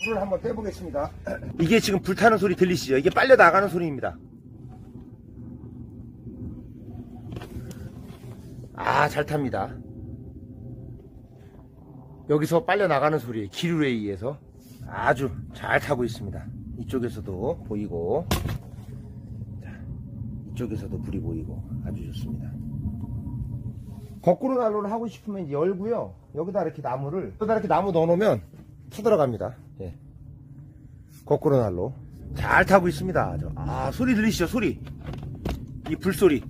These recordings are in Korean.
불을 한번 떼보겠습니다. 이게 지금 불타는 소리 들리시죠? 이게 빨려 나가는 소리입니다. 아, 잘 탑니다. 여기서 빨려 나가는 소리, 기류에 의해서 아주 잘 타고 있습니다. 이쪽에서도 보이고, 자, 이쪽에서도 불이 보이고 아주 좋습니다. 거꾸로 난로를 하고 싶으면 이제 열고요. 여기다 이렇게 나무 넣어놓으면 타들어갑니다. 예. 거꾸로 난로 잘 타고 있습니다. 아, 소리 들리시죠? 소리, 이 불소리.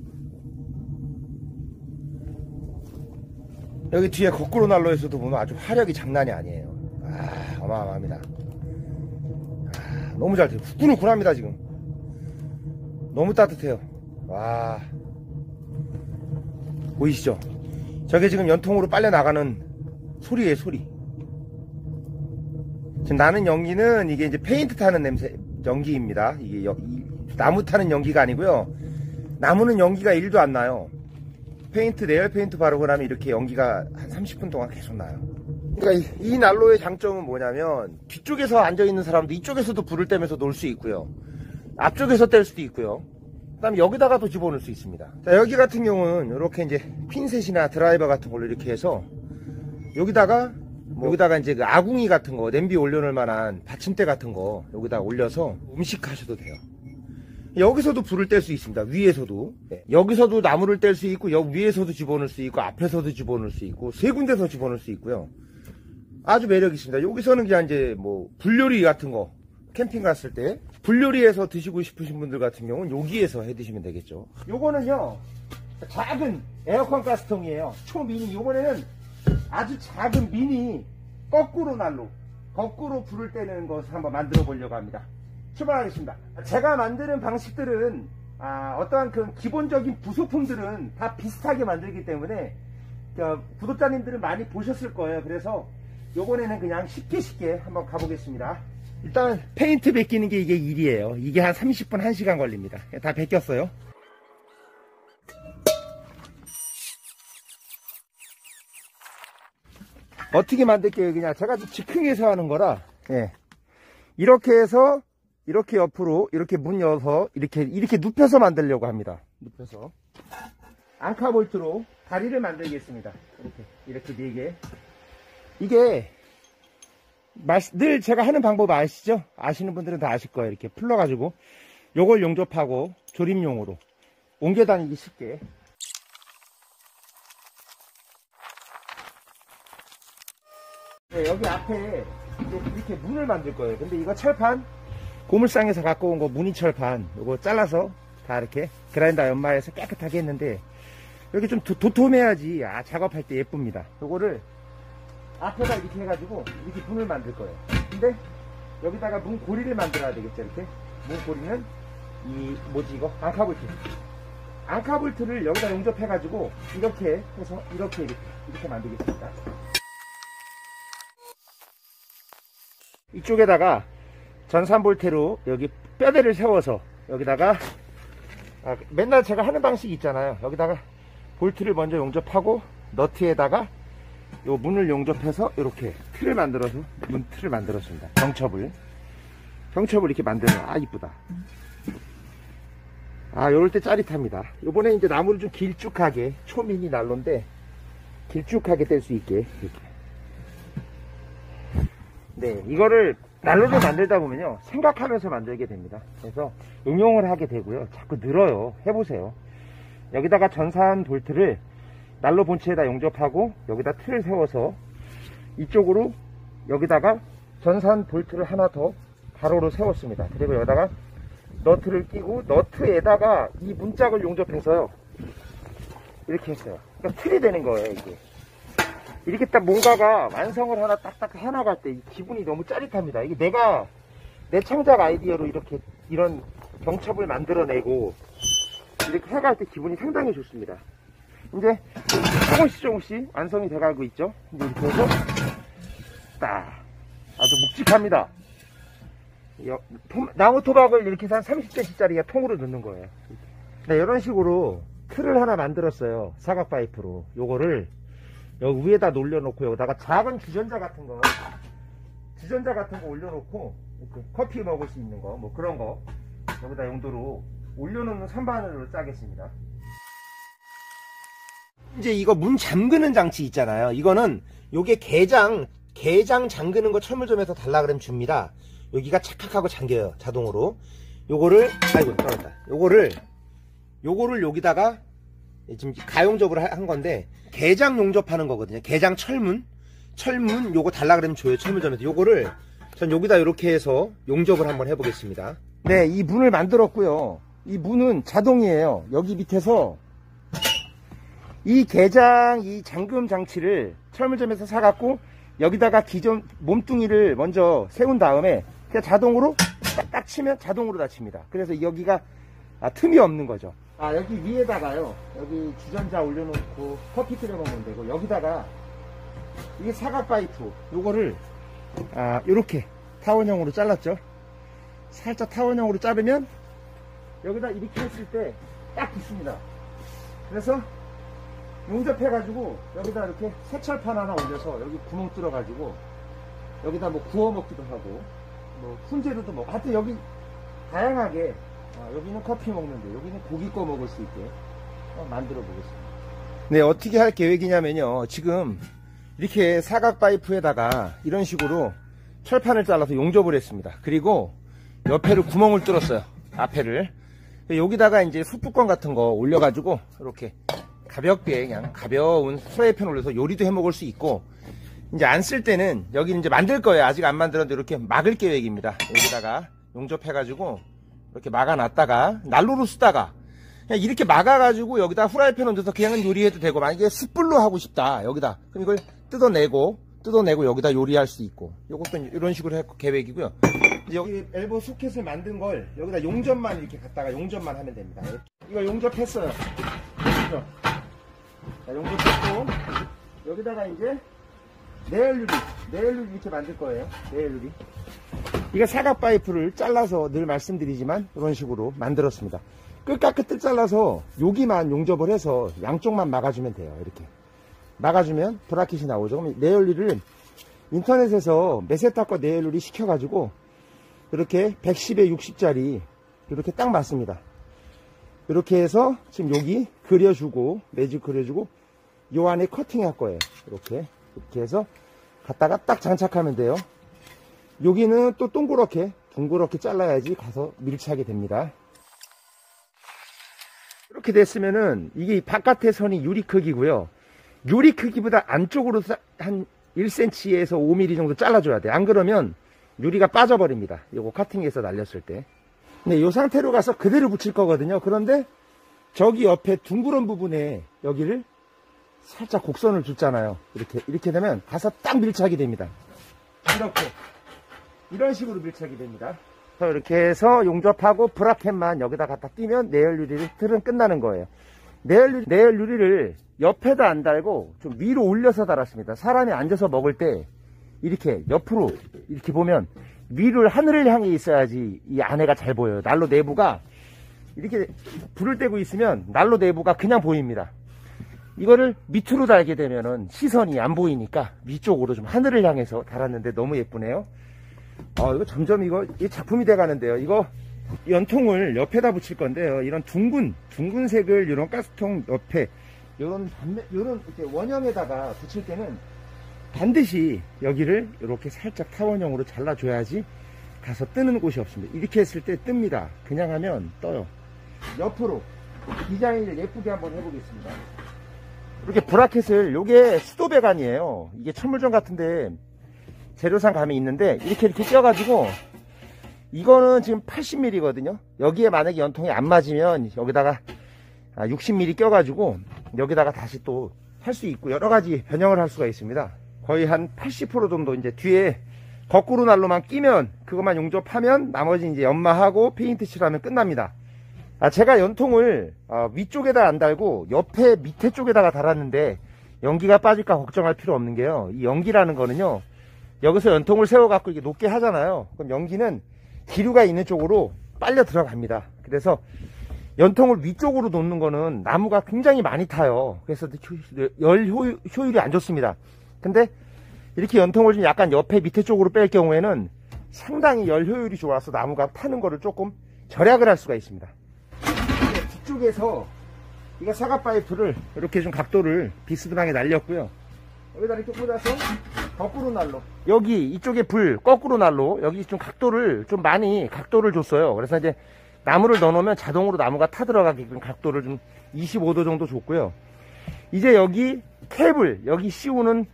여기 뒤에 거꾸로 난로에서도 보면 아주 화력이 장난이 아니에요. 아, 어마어마합니다. 아, 너무 잘 돼요. 후끈후끈합니다. 지금 너무 따뜻해요. 와, 보이시죠? 저게 지금 연통으로 빨려 나가는 소리예요. 소리. 지금 나는 연기는 이게 이제 페인트 타는 냄새 연기입니다. 이게 나무 타는 연기가 아니고요. 나무는 연기가 1도 안 나요. 페인트, 레이어 페인트 바르고 나면 이렇게 연기가 한 30분 동안 계속 나요. 그러니까 이 난로의 장점은 뭐냐면, 뒤쪽에서 앉아있는 사람도 이쪽에서도 불을 떼면서 놀 수 있고요. 앞쪽에서 뗄 수도 있고요. 그 다음에 여기다가도 집어넣을 수 있습니다. 자, 여기 같은 경우는 이렇게 이제 핀셋이나 드라이버 같은 걸로 이렇게 해서 여기다가 이제 그 아궁이 같은 거, 냄비 올려놓을 만한 받침대 같은 거 여기다 올려서 음식 하셔도 돼요. 여기서도 불을 뗄 수 있습니다. 위에서도. 네. 여기서도 나무를 뗄 수 있고, 여기 위에서도 집어넣을 수 있고, 앞에서도 집어넣을 수 있고, 세 군데서 집어넣을 수 있고요. 아주 매력 있습니다. 여기서는 그냥 이제 뭐 불요리 같은 거, 캠핑 갔을 때 불요리에서 드시고 싶으신 분들 같은 경우는 여기에서 해 드시면 되겠죠. 요거는요, 작은 에어컨 가스통이에요. 초미니. 요번에는 아주 작은 미니 거꾸로 난로, 거꾸로 불을 떼는 것을 한번 만들어 보려고 합니다. 출발하겠습니다. 제가 만드는 방식들은 어떠한 그 기본적인 부속품들은 다 비슷하게 만들기 때문에 구독자님들은 많이 보셨을 거예요. 그래서 요번에는 그냥 쉽게 한번 가보겠습니다. 일단 페인트 벗기는 게 이게 일이에요. 이게 한 30분 1시간 걸립니다. 다 벗겼어요. 어떻게 만들게요? 그냥 제가 즉흥해서 하는 거라, 예. 이렇게 해서 이렇게 옆으로 이렇게 문 여서 이렇게 눕혀서 만들려고 합니다. 눕혀서 앙카볼트로 다리를 만들겠습니다. 이렇게 4개. 이게 늘 제가 하는 방법 아시죠? 아시는 분들은 다 아실 거예요. 이렇게 풀러가지고 요걸 용접하고 조립용으로 옮겨 다니기 쉽게. 네, 여기 앞에 이렇게 문을 만들 거예요. 근데 이거 철판, 고물상에서 갖고 온 거 무늬 철판, 요거 잘라서 다 이렇게 그라인더 연마해서 깨끗하게 했는데, 이렇게 좀 도톰해야지 작업할 때 예쁩니다. 요거를 앞에다 이렇게 해가지고 이렇게 문을 만들 거예요. 근데 여기다가 문 고리를 만들어야 되겠죠. 이렇게 문 고리는 이거 앙카볼트를 여기다 용접해가지고 이렇게 해서 이렇게 만들겠습니다. 이쪽에다가 전산볼트로 여기 뼈대를 세워서 여기다가 맨날 제가 하는 방식이 있잖아요. 여기다가 볼트를 먼저 용접하고 너트에다가 요 문을 용접해서 이렇게 틀을 만들었습니다. 병첩을 이렇게 만들면 이쁘다. 요럴 때 짜릿합니다. 요번에 이제 나무를 좀 길쭉하게, 초미니 난로인데 길쭉하게 뗄 수 있게 이렇게. 네, 이거를 난로를 만들다 보면요, 생각하면서 만들게 됩니다. 그래서 응용을 하게 되고요, 자꾸 늘어요. 해보세요. 여기다가 전산 볼트를 난로 본체에다 용접하고 여기다 틀을 세워서 이쪽으로 여기다가 전산 볼트를 하나 더 가로로 세웠습니다. 그리고 여기다가 너트를 끼고 너트에다가 이 문짝을 용접해서요, 이렇게 했어요. 그러니까 틀이 되는 거예요. 이게 이렇게 딱 뭔가가 완성을 하나 딱딱 해나갈 때 기분이 너무 짜릿합니다. 이게 내 창작 아이디어로 이런 병첩을 만들어내고 이렇게 해갈 때 기분이 상당히 좋습니다. 이제 조금씩 완성이 돼가고 있죠. 이제 이렇게 해서 딱 아주 묵직합니다. 나무 토박을 이렇게 해서 한 30cm 짜리가 통으로 넣는 거예요. 네, 이런 식으로 틀을 하나 만들었어요. 사각 파이프로. 요거를 여기 위에다 놀려놓고 여기다가 작은 주전자 같은 거 주전자 같은 거 올려놓고 이렇게 커피 먹을 수 있는 거 뭐 그런 거 여기다 용도로 올려놓는 선반으로 짜겠습니다. 이제 이거 문 잠그는 장치 있잖아요. 이거는 요게 게장 잠그는 거 철물점에서 달라 그러면 줍니다. 여기가 착각하고 잠겨요, 자동으로. 요거를 아이고 떨어졌다. 요거를 여기다가 지금 가용적으로 한 건데 게장 용접하는 거거든요. 게장 철문 요거 달라 그러면 줘요, 철물점에서. 요거를 전 여기다 이렇게 해서 용접을 한번 해보겠습니다. 네, 이 문을 만들었고요. 이 문은 자동이에요. 여기 밑에서 이 게장 이 잠금 장치를 철물점에서 사갖고 여기다가 기존 몸뚱이를 먼저 세운 다음에 그냥 자동으로 딱 치면 자동으로 닫힙니다. 그래서 여기가 틈이 없는 거죠. 여기 위에다가요, 여기 주전자 올려놓고 커피 끓여 먹으면 되고, 여기다가 이게 사각 파이프 요거를 요렇게 타원형으로 잘랐죠. 살짝 타원형으로 자르면 여기다 이렇게 했을 때 딱 붙습니다. 그래서 용접해가지고 여기다 이렇게 세철판 하나 올려서 여기 구멍 뚫어가지고 여기다 뭐 구워 먹기도 하고 뭐 훈제로도 먹고, 하여튼 여기 다양하게 여기는 커피 먹는데 여기는 고기 구워 먹을 수 있게 만들어 보겠습니다. 네, 어떻게 할 계획이냐면요, 지금 이렇게 사각 파이프에다가 이런 식으로 철판을 잘라서 용접을 했습니다. 그리고 옆에를 구멍을 뚫었어요, 앞에를. 여기다가 이제 숯뚜껑 같은 거 올려가지고 이렇게 가볍게 그냥 가벼운 프라이팬 올려서 요리도 해 먹을 수 있고, 이제 안 쓸 때는 여기 이제 만들 거예요. 아직 안 만들었는데 이렇게 막을 계획입니다. 여기다가 용접해가지고 이렇게 막아놨다가 난로로 쓰다가 그냥 이렇게 막아가지고 여기다 후라이팬 얹어서 그냥 요리해도 되고, 만약에 숯불로 하고 싶다 여기다, 그럼 이걸 뜯어내고 여기다 요리할 수 있고, 요것도 이런 식으로 할 계획이고요. 이제 여기 엘보 소켓을 만든 걸 여기다 용접만 이렇게 갖다가 용접만 하면 됩니다. 이거 용접했어요. 용접했고 여기다가 이제 내열유리 이렇게 만들 거예요. 내열유리. 이거 사각 파이프를 잘라서 늘 말씀드리지만 이런 식으로 만들었습니다. 끝과 끝을 잘라서 여기만 용접을 해서 양쪽만 막아주면 돼요. 이렇게 막아주면 브라켓이 나오죠. 그럼 내열유리를 인터넷에서 메세타 거 내열유리 시켜가지고 이렇게 110에 60짜리 이렇게 딱 맞습니다. 이렇게 해서 지금 여기 그려주고 매직 그려주고 요 안에 커팅할 거예요. 이렇게 해서 갖다가 딱 장착하면 돼요. 여기는 또 둥그렇게 잘라야지 가서 밀착이 됩니다. 이렇게 됐으면은 이게 바깥의 선이 유리 크기고요. 유리 크기보다 안쪽으로 한 1cm에서 5mm 정도 잘라줘야 돼. 안 그러면 유리가 빠져버립니다. 요거 커팅해서 날렸을 때. 네, 요 상태로 가서 그대로 붙일 거거든요. 그런데 저기 옆에 둥그런 부분에 여기를 살짝 곡선을 줬잖아요. 이렇게 되면 가서 딱 밀착이 됩니다. 이런 식으로 밀착이 됩니다. 이렇게 해서 용접하고 브라켓만 여기다 갖다 띄면 내열유리를 틀은 끝나는 거예요. 내열유리를 옆에다 안 달고 좀 위로 올려서 달았습니다. 사람이 앉아서 먹을 때 이렇게 옆으로 이렇게 보면 위를 하늘을 향해 있어야지 이 안에가 잘 보여요. 난로 내부가 이렇게 불을 떼고 있으면 난로 내부가 그냥 보입니다. 이거를 밑으로 달게 되면은 시선이 안 보이니까 위쪽으로 좀 하늘을 향해서 달았는데 너무 예쁘네요. 이거 점점 이거 작품이 돼 가는데요. 이거 연통을 옆에다 붙일 건데요. 이런 둥근색을 이런 가스통 옆에 이런 이렇게 원형에다가 붙일 때는 반드시 여기를 이렇게 살짝 타원형으로 잘라줘야지 가서 뜨는 곳이 없습니다. 이렇게 했을 때 뜹니다. 그냥 하면 떠요. 옆으로 디자인을 예쁘게 한번 해보겠습니다. 이렇게 브라켓을, 요게 수도배관이에요. 이게 천물점 같은데 재료상 가면 있는데 이렇게 껴가지고, 이거는 지금 80mm 거든요. 여기에 만약에 연통이 안 맞으면 여기다가 60mm 껴가지고 여기다가 다시 또 할 수 있고 여러가지 변형을 할 수가 있습니다. 거의 한 80% 정도 이제 뒤에 거꾸로 난로만 끼면 그것만 용접하면 나머지 이제 연마하고 페인트 칠하면 끝납니다. 제가 연통을 위쪽에다 안 달고 옆에 밑에 쪽에다가 달았는데 연기가 빠질까 걱정할 필요 없는 게요. 이 연기라는 거는요, 여기서 연통을 세워 갖고 이렇게 높게 하잖아요. 그럼 연기는 기류가 있는 쪽으로 빨려 들어갑니다. 그래서 연통을 위쪽으로 놓는 거는 나무가 굉장히 많이 타요. 그래서 열 효율이 안 좋습니다. 근데 이렇게 연통을 좀 약간 옆에 밑에 쪽으로 뺄 경우에는 상당히 열 효율이 좋아서 나무가 타는 거를 조금 절약을 할 수가 있습니다. 뒤쪽에서 이거 사각 파이프를 이렇게 좀 각도를 비스듬하게 날렸고요. 여기다 이렇게 꽂아서 거꾸로 난로, 여기 이쪽에 불 거꾸로 난로, 여기 좀 각도를 좀 많이 각도를 줬어요. 그래서 이제 나무를 넣어놓으면 자동으로 나무가 타들어가게끔 각도를 좀 25도 정도 줬고요. 이제 여기 케이블 여기 씌우는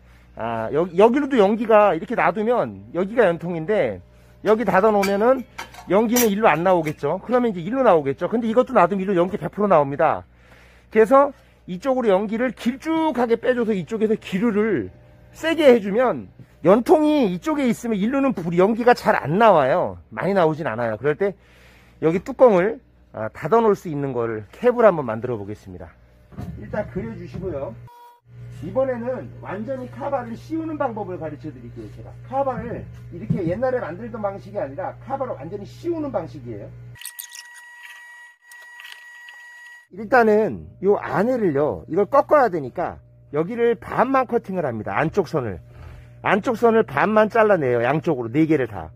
여기로도 연기가 이렇게 놔두면 여기가 연통인데 여기 닫아 놓으면은 연기는 일로 안 나오겠죠. 그러면 이제 일로 나오겠죠. 근데 이것도 놔두면 일로 연기 100% 나옵니다. 그래서 이쪽으로 연기를 길쭉하게 빼줘서 이쪽에서 기류를 세게 해주면 연통이 이쪽에 있으면 일로는 불이 연기가 잘 안 나와요. 많이 나오진 않아요. 그럴 때 여기 뚜껑을 닫아 놓을 수 있는 거를 캡을 한번 만들어 보겠습니다. 일단 그려 주시고요. 이번에는 완전히 카바를 씌우는 방법을 가르쳐 드릴게요. 제가 카바를 이렇게 옛날에 만들던 방식이 아니라 카바를 완전히 씌우는 방식이에요. 일단은 요 안에를요, 이걸 꺾어야 되니까 여기를 반만 커팅을 합니다. 안쪽 선을 반만 잘라내요. 양쪽으로 4개를 다.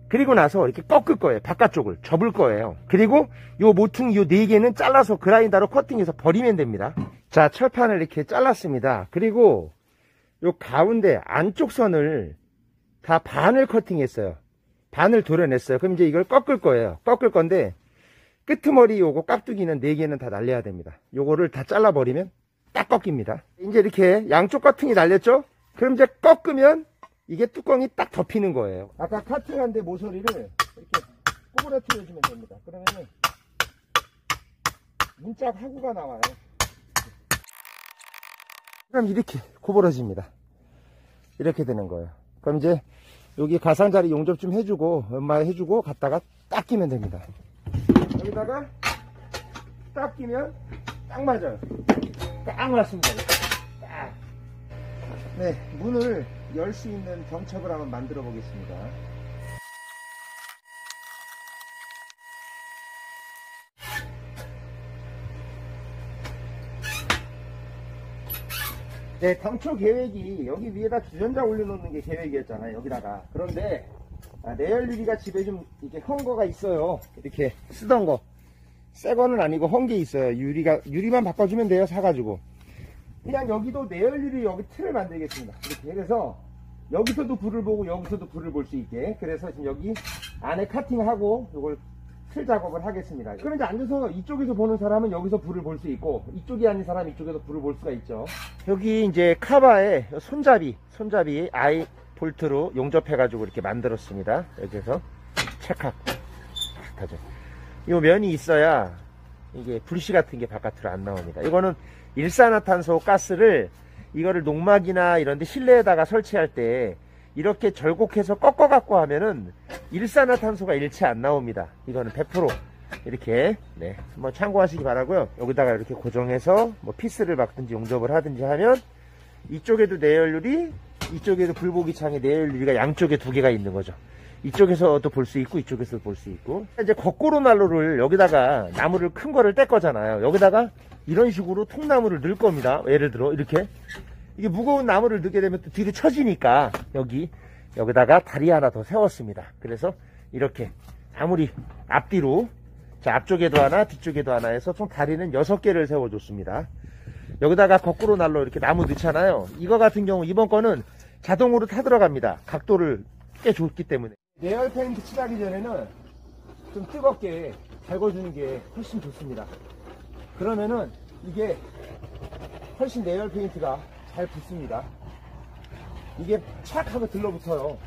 그리고 나서 이렇게 꺾을 거예요. 바깥쪽을 접을 거예요. 그리고 요 모퉁이 요 4개는 잘라서 그라인더로 커팅해서 버리면 됩니다. 자, 철판을 이렇게 잘랐습니다. 그리고 요 가운데 안쪽 선을 다 반을 커팅했어요. 반을 도려냈어요. 그럼 이제 이걸 꺾을 거예요. 꺾을 건데 끄트머리 요거 깍두기는 4개는 다 날려야 됩니다. 요거를 다 잘라버리면 딱 꺾입니다. 이제 이렇게 양쪽 커팅이 날렸죠? 그럼 이제 꺾으면 이게 뚜껑이 딱 덮이는 거예요. 아까 카팅한 데 모서리를 이렇게 꼬부라뜨려 주면 됩니다. 그러면은 문짝 하구가 나와요. 그럼 이렇게 구부러집니다. 이렇게 되는 거예요. 그럼 이제 여기 가장자리 용접 좀 해주고 엄마 해주고 갖다가 딱 끼면 됩니다. 여기다가 딱 끼면 딱 맞아요. 딱 맞습니다. 딱. 네, 문을 열 수 있는 경첩을 한번 만들어 보겠습니다. 네, 당초 계획이 여기 위에다 주전자 올려놓는 게 계획이었잖아요. 여기다가. 그런데 내열 유리가 집에 좀 이렇게 헌 거가 있어요. 이렇게 쓰던 거. 새 거는 아니고 헌 게 있어요. 유리만 바꿔주면 돼요. 사가지고. 그냥 여기도 내열 유리 여기 틀을 만들겠습니다. 이렇게 해서 여기서도 불을 보고 여기서도 불을 볼 수 있게. 그래서 지금 여기 안에 카팅하고 이걸 틀 작업을 하겠습니다. 그럼 이제 앉아서 이쪽에서 보는 사람은 여기서 불을 볼 수 있고 이쪽이 아닌 사람은 이쪽에서 불을 볼 수가 있죠. 여기 이제 카바에 손잡이 아이 볼트로 용접해 가지고 이렇게 만들었습니다. 여기서 찰칵 하죠. 이 면이 있어야 이게 불씨 같은 게 바깥으로 안 나옵니다. 이거는 일산화탄소 가스를 이거를 농막이나 이런 데 실내에다가 설치할 때 이렇게 절곡해서 꺾어 갖고 하면은 일산화탄소가 일체 안 나옵니다. 이거는 100% 이렇게 네, 한번 참고하시기 바라고요. 여기다가 이렇게 고정해서 뭐 피스를 박든지 용접을 하든지 하면 이쪽에도 내열유리, 이쪽에도 불보기 창에 내열유리가 양쪽에 2개가 있는 거죠. 이쪽에서도 볼 수 있고 이쪽에서도 볼 수 있고. 이제 거꾸로 난로를 여기다가 나무를 큰 거를 뗄 거잖아요. 여기다가 이런 식으로 통나무를 넣을 겁니다. 예를 들어 이렇게 이게 무거운 나무를 넣게 되면 또 뒤로 처지니까 여기다가 다리 하나 더 세웠습니다. 그래서 이렇게 아무리 앞뒤로 자 앞쪽에도 하나 뒤쪽에도 하나 해서 총 다리는 6개를 세워줬습니다. 여기다가 거꾸로 난로 이렇게 나무 넣잖아요. 이거 같은 경우 이번 거는 자동으로 타 들어갑니다. 각도를 꽤 좋기 때문에. 내열 페인트 칠하기 전에는 좀 뜨겁게 달궈주는 게 훨씬 좋습니다. 그러면은 이게 훨씬 내열 페인트가 잘 붙습니다. 이게 착 하고 들러붙어요.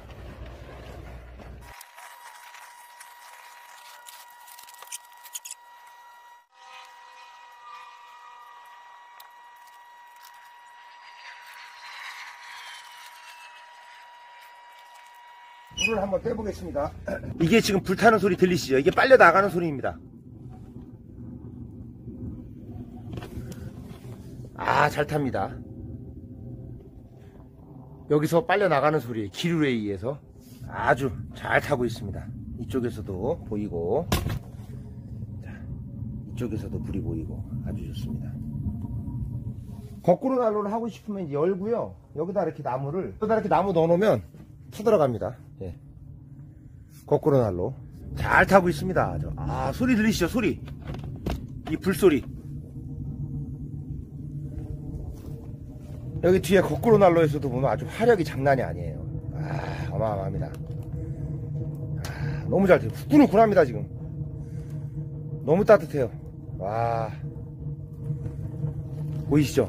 물을 한번 빼보겠습니다. 이게 지금 불타는 소리 들리시죠? 이게 빨려 나가는 소리입니다. 잘 탑니다. 여기서 빨려 나가는 소리, 기류에 의해서 아주 잘 타고 있습니다. 이쪽에서도 보이고, 자, 이쪽에서도 불이 보이고 아주 좋습니다. 거꾸로 난로를 하고 싶으면 이제 열고요. 여기다 이렇게 나무 넣어놓으면 타들어갑니다. 예. 거꾸로 난로. 잘 타고 있습니다. 소리 들리시죠? 소리. 이 불소리. 여기 뒤에 거꾸로 난로에서도 보면 아주 화력이 장난이 아니에요. 어마어마합니다. 너무 잘 돼요. 후끈후끈합니다, 지금. 너무 따뜻해요. 와. 보이시죠?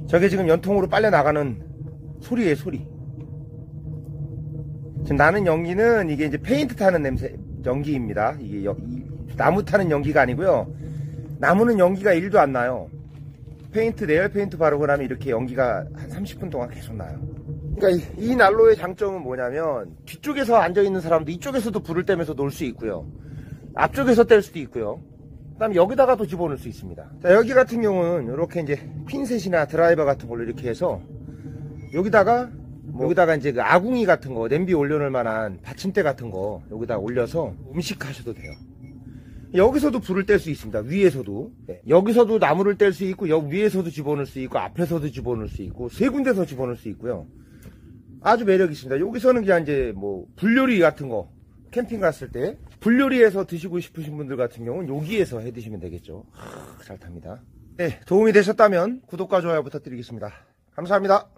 저게 지금 연통으로 빨려 나가는 소리예요, 소리. 지금 나는 연기는 이게 이제 페인트 타는 연기입니다. 이게 나무 타는 연기가 아니고요. 나무는 연기가 1도 안 나요. 내열 페인트 바르고 나면 이렇게 연기가 한 30분 동안 계속 나요. 그러니까 이 난로의 장점은 뭐냐면 뒤쪽에서 앉아있는 사람도 이쪽에서도 불을 떼면서 놀 수 있고요. 앞쪽에서 뗄 수도 있고요. 그 다음에 여기다가도 집어넣을 수 있습니다. 자, 여기 같은 경우는 이렇게 이제 핀셋이나 드라이버 같은 걸로 이렇게 해서 여기다가 이제 그 아궁이 같은 거, 냄비 올려놓을 만한 받침대 같은 거 여기다 올려서 음식 하셔도 돼요. 여기서도 불을 뗄 수 있습니다. 위에서도. 네. 여기서도 나무를 뗄 수 있고, 여기 위에서도 집어넣을 수 있고, 앞에서도 집어넣을 수 있고, 세 군데서 집어넣을 수 있고요. 아주 매력이 있습니다. 여기서는 그냥 이제 불요리 같은 거, 캠핑 갔을 때, 불요리에서 드시고 싶으신 분들 같은 경우는 여기에서 해 드시면 되겠죠. 잘 탑니다. 네, 도움이 되셨다면 구독과 좋아요 부탁드리겠습니다. 감사합니다.